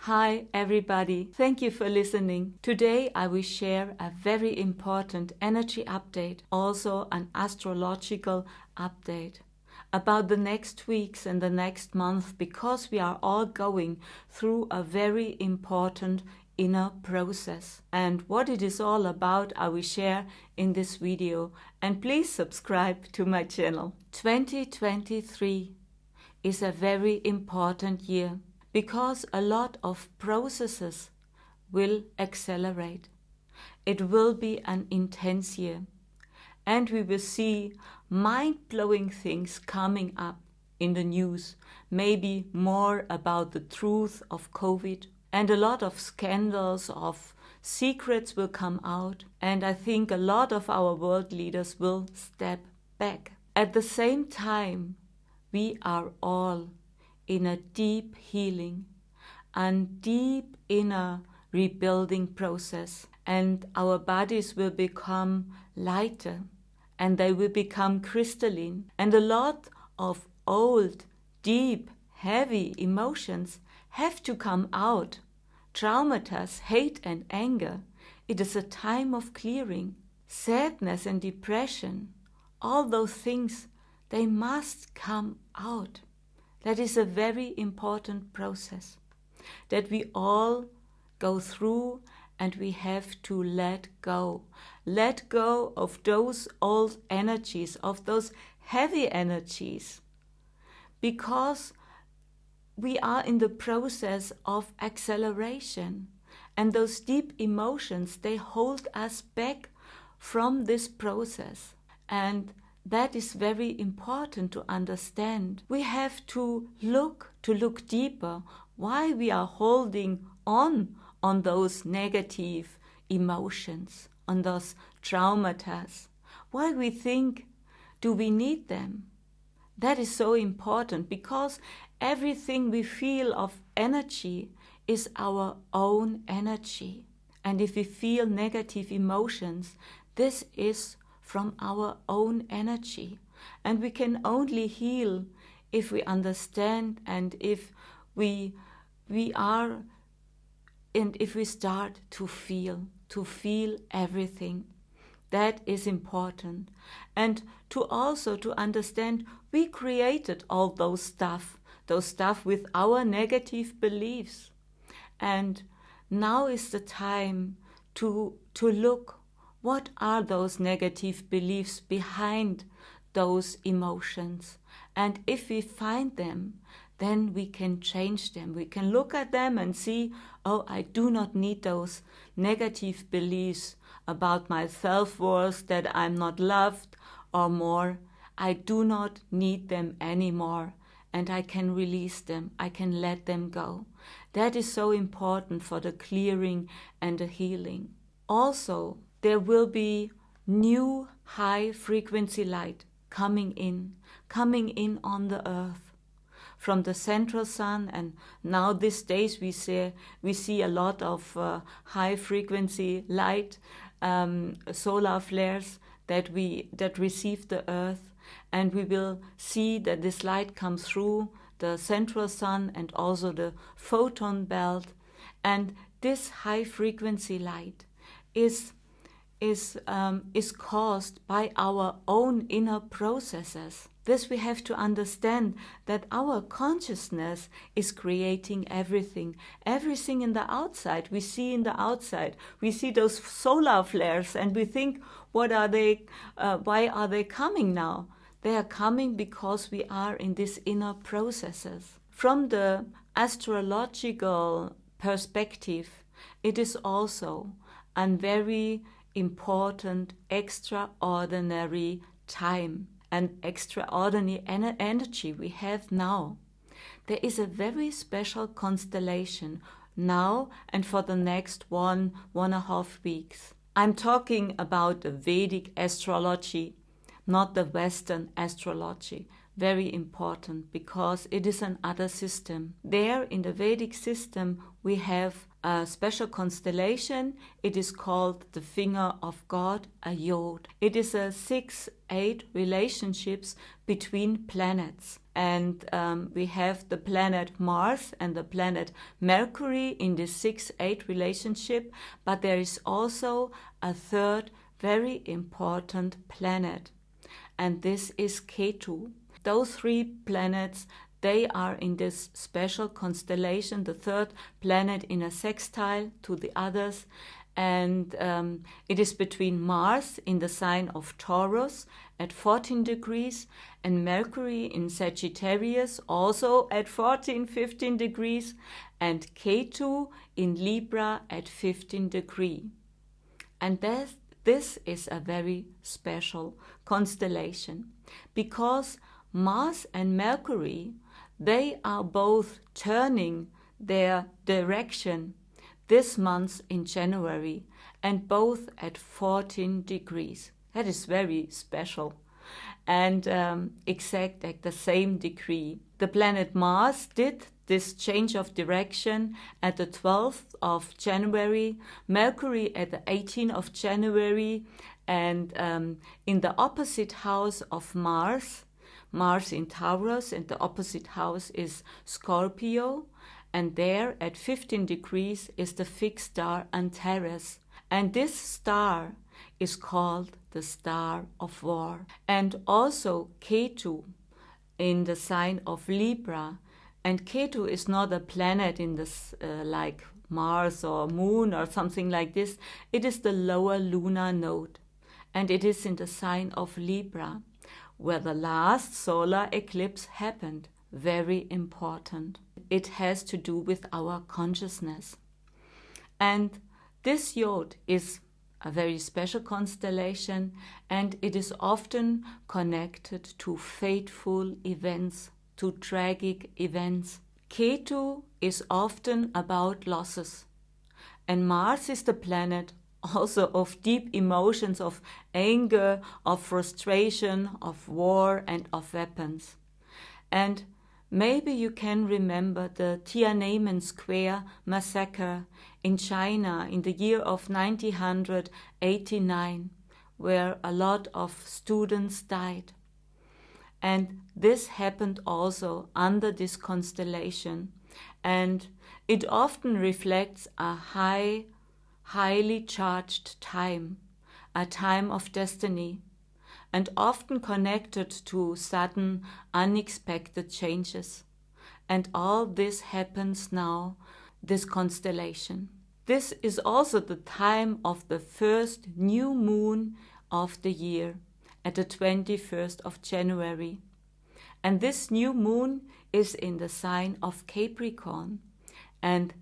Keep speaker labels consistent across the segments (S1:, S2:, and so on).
S1: Hi everybody, thank you for listening. Today I will share a very important energy update, also an astrological update about the next weeks and the next month, because we are all going through a very important inner process. And what it is all about I will share in this video, and please subscribe to my channel. 2023 is a very important year because a lot of processes will accelerate. It will be an intense year, and we will see mind-blowing things coming up in the news, maybe more about the truth of COVID, and a lot of scandals of secrets will come out, and I think a lot of our world leaders will step back. At the same time, we are all in a deep healing and deep inner rebuilding process, and our bodies will become lighter and they will become crystalline, and a lot of old, deep, heavy emotions have to come out. Traumatas, hate and anger. It is a time of clearing. Sadness and depression, all those things, they must come out. That is a very important process that we all go through, and we have to let go. Let go of those old energies, of those heavy energies, because we are in the process of acceleration, and those deep emotions, they hold us back from this process. And that is very important to understand. We have to look deeper why we are holding on those negative emotions, on those traumata. Why we think, do we need them? That is so important, because everything we feel of energy is our own energy. And if we feel negative emotions, this is from our own energy. And we can only heal if we understand, and if we start to feel everything. That is important. And to understand, we created all those stuff with our negative beliefs. And now is the time to look, what are those negative beliefs behind those emotions? And if we find them, then we can change them. We can look at them and see, oh, I do not need those negative beliefs about my self-worth, that I'm not loved or more. I do not need them anymore, and I can release them. I can let them go. That is so important for the clearing and the healing. Also, there will be new high-frequency light coming in on the earth from the central sun. And now these days we see a lot of high-frequency light, solar flares that receive the earth, and we will see that this light comes through the central sun and also the photon belt. And this high-frequency light is caused by our own inner processes. This we have to understand, that our consciousness is creating everything in the outside. We see in the outside, we see those solar flares, and we think, what are they? Why are they coming now? They are coming because we are in these inner processes. From the astrological perspective, it is also a very important, extraordinary time and extraordinary energy we have now. There is a very special constellation now and for the next 1.5 weeks. I'm talking about the Vedic astrology, not the Western astrology. Very important, because it is another system. There in the Vedic system we have a special constellation. It is called the Finger of God, a Yod. It is a 6-8 relationships between planets. and we have the planet Mars and the planet Mercury in this 6-8 relationship, but there is also a third very important planet, and this is Ketu. Those three planets, they are in this special constellation, the third planet in a sextile to the others, and it is between Mars in the sign of Taurus at 14 degrees and Mercury in Sagittarius also at 14-15 degrees and Ketu in Libra at 15 degrees. And this is a very special constellation because Mars and Mercury, they are both turning their direction this month in January, and both at 14 degrees. That is very special. And exact at the same degree. The planet Mars did this change of direction at the 12th of January, Mercury at the 18th of January, and in the opposite house of Mars in Taurus, and the opposite house is Scorpio, and there at 15 degrees is the fixed star Antares. And this star is called the star of war. And also Ketu in the sign of Libra. And Ketu is not a planet in this like Mars or Moon or something like this. It is the lower lunar node. And it is in the sign of Libra, where the last solar eclipse happened. Very important. It has to do with our consciousness. And this Yod is a very special constellation, and it is often connected to fateful events, to tragic events. Ketu is often about losses, and Mars is the planet also of deep emotions, of anger, of frustration, of war, and of weapons. And maybe you can remember the Tiananmen Square massacre in China in the year of 1989, where a lot of students died. And this happened also under this constellation. And it often reflects a highly charged time, a time of destiny, and often connected to sudden, unexpected changes. And all this happens now, this constellation. This is also the time of the first new moon of the year, at the 21st of January. And this new moon is in the sign of Capricorn, and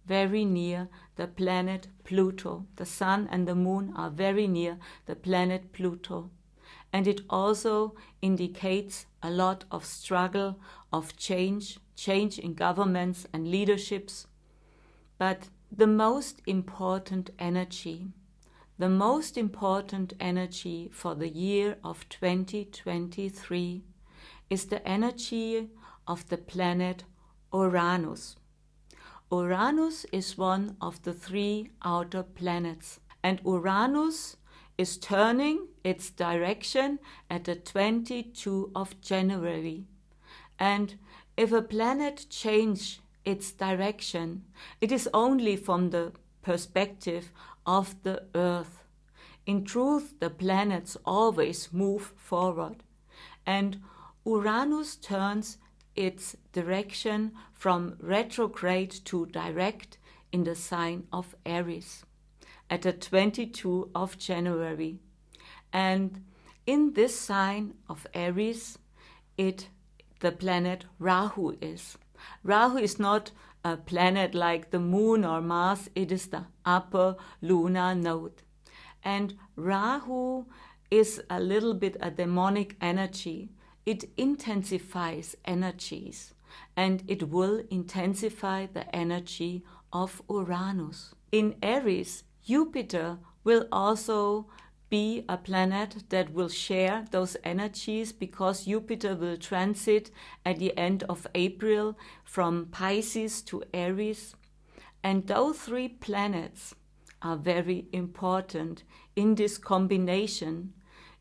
S1: very near the planet Pluto. The sun and the moon are very near the planet Pluto. And it also indicates a lot of struggle, of change in governments and leaderships. But the most important energy for the year of 2023 is the energy of the planet Uranus. Uranus is one of the 3 outer planets, and Uranus is turning its direction at the 22nd of January. And if a planet changes its direction, it is only from the perspective of the Earth. In truth, the planets always move forward, and Uranus turns its direction from retrograde to direct in the sign of Aries at the 22nd of January. And in this sign of Aries, the planet Rahu is. Rahu is not a planet like the Moon or Mars, it is the upper lunar node. And Rahu is a little bit a demonic energy. It intensifies energies, and it will intensify the energy of Uranus. In Aries, Jupiter will also be a planet that will share those energies, because Jupiter will transit at the end of April from Pisces to Aries. And those 3 planets are very important in this combination,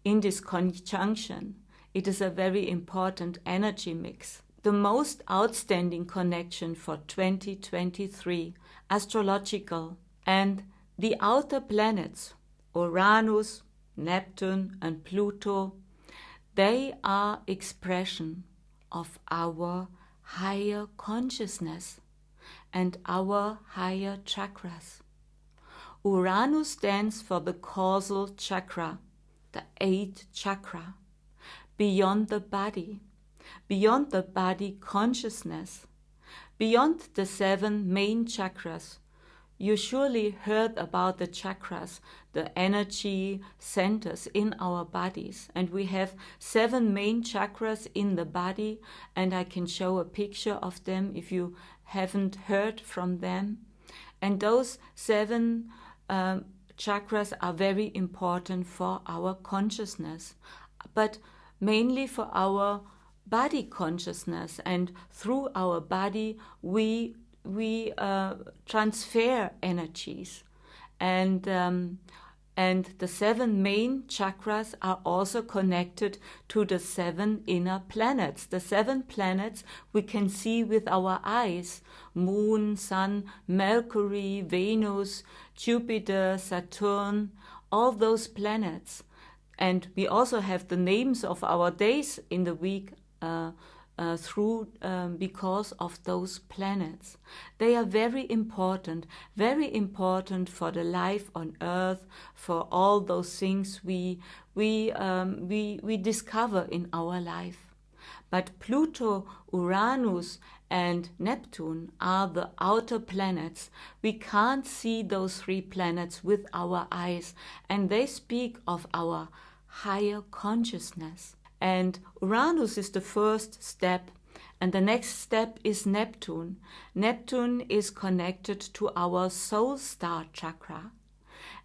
S1: in this conjunction, it is a very important energy mix. The most outstanding connection for 2023, astrological, and the outer planets, Uranus, Neptune, and Pluto, they are expression of our higher consciousness and our higher chakras. Uranus stands for the causal chakra, the 8th chakra, beyond the body consciousness, beyond the 7 main chakras. You surely heard about the chakras, the energy centers in our bodies. And we have 7 main chakras in the body, and I can show a picture of them if you haven't heard from them. And those 7 chakras are very important for our consciousness, but mainly for our body consciousness. And through our body, we transfer energies, and the 7 main chakras are also connected to the 7 inner planets. The 7 planets we can see with our eyes: Moon, Sun, Mercury, Venus, Jupiter, Saturn, all those planets. And we also have the names of our days in the week because of those planets. They are very important for the life on Earth, for all those things we discover in our life. But Pluto, Uranus, and Neptune are the outer planets. We can't see those 3 planets with our eyes, and they speak of our higher consciousness. And Uranus is the first step, and the next step is Neptune. Neptune is connected to our soul star chakra,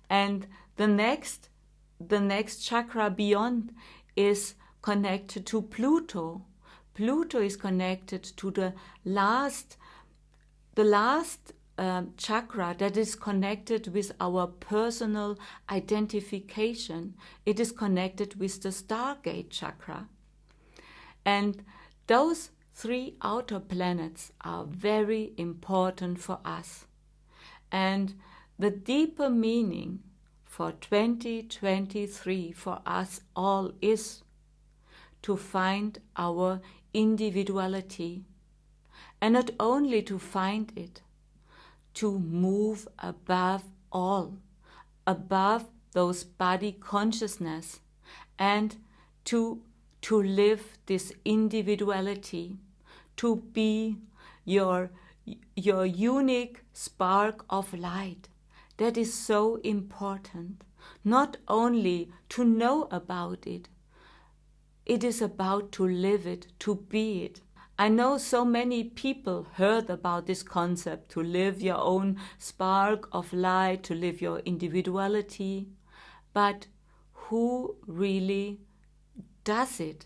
S1: and the next chakra beyond is connected to Pluto. Pluto is connected to the last chakra that is connected with our personal identification. It is connected with the Stargate chakra. And those 3 outer planets are very important for us. And the deeper meaning for 2023 for us all is to find our individuality. And not only to find it, to move above all, above those body consciousness, and to live this individuality, to be your unique spark of light. That is so important. Not only to know about it, it is about to live it, to be it. I know so many people heard about this concept, to live your own spark of light, to live your individuality, but who really does it?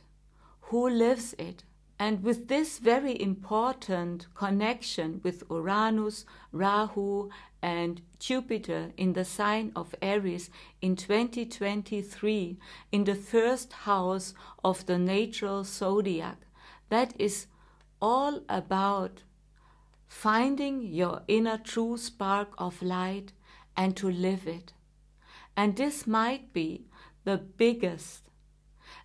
S1: Who lives it? And with this very important connection with Uranus, Rahu, and Jupiter in the sign of Aries in 2023, in the 1st house of the natural zodiac, that is all about finding your inner true spark of light and to live it. And this might be the biggest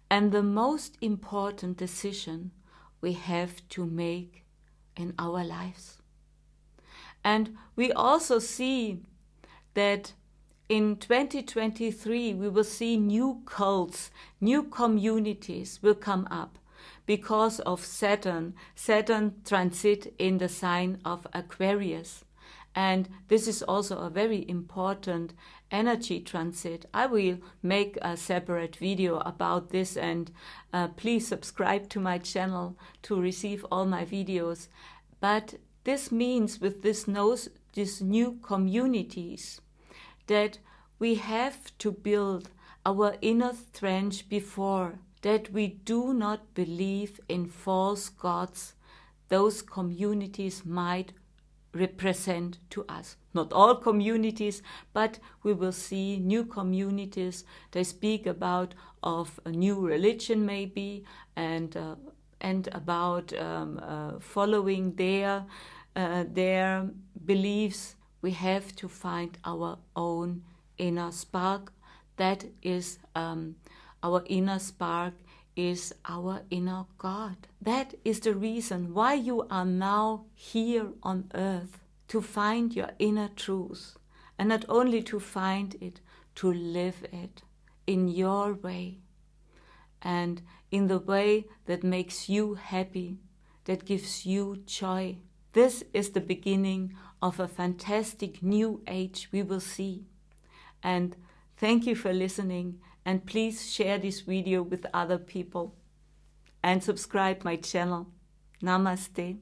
S1: and the most important decision we have to make in our lives. And we also see that in 2023 we will see new cults, new communities will come up because of Saturn transit in the sign of Aquarius. And this is also a very important energy transit. I will make a separate video about this, and please subscribe to my channel to receive all my videos. But this means with these new communities that we have to build our inner strength before, that we do not believe in false gods those communities might represent to us. Not all communities, but we will see new communities. They speak about of a new religion maybe, and about following their beliefs. We have to find our own inner spark. That is our inner spark is our inner God. That is the reason why you are now here on earth, to find your inner truth, and not only to find it, to live it in your way, and in the way that makes you happy, that gives you joy. This is the beginning of a fantastic new age we will see. And thank you for listening, and please share this video with other people and subscribe my channel. Namaste.